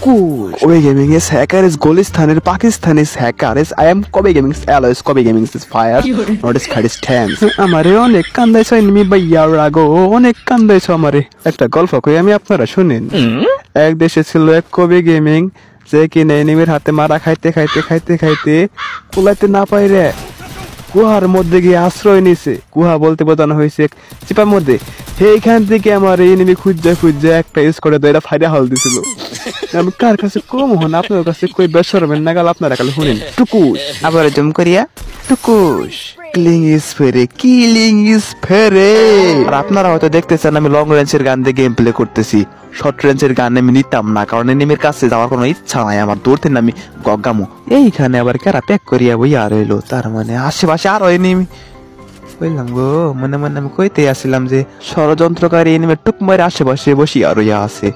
Tukush. Kobe Gaming is hacker is Golistan is Pakistan is hacker is I am Kobe Gaming's allies. Kobe Gaming is fire. Not is cut is tense. আমারে অনেক কান্দাইছো enemy ভাইয়া রাগো অনেক কান্দাইছো আমারে একটা গল্প কই আমি আপনারা শুনেন এক দেশে ছিল এক কবি গেমিং যে কিনা এনিমির হাতে মারা খাইতে খাইতে খাইতে খাইতে কুলাইতে না পাইরে গুহার মধ্যে গিয়ে আশ্রয় নিছে গুহা বলতে বোঝানো হয়েছে চিপার মধ্যে সেইখান থেকে আমার এনিমি খুঁজে খুঁজে একটা ইউজ করে তো এটা ফাইদা হল দিছিল আমি কার কাছে কম হন আপনার কাছে কই বেসরমেন নাগাল আপনারা কালে শুনেন টুকুস আবার জম করিয়া টুকুস কিলিং ইজ ফেরে আর আপনারা হয়তো দেখতেছেন আমি লং রেঞ্জের গান দিয়ে গেম প্লে করতেছি শর্ট রেঞ্জের গান আমি নিতাম না কারণ এনিমির কাছে যাওয়ার কোনো ইচ্ছা নাই আমার দূর থেকে আমি গগামু এইখানে আবার কেরা প্যাক করিয়া বইয়া রইলো তার মানে আশেপাশে আরো এনিমি বললাম গো মনে মনে আমি কইতে আসছিলাম যে ষড়যন্ত্রকারী এনিমি টুক মারে আশেপাশে বসিয়া রইয়া আছে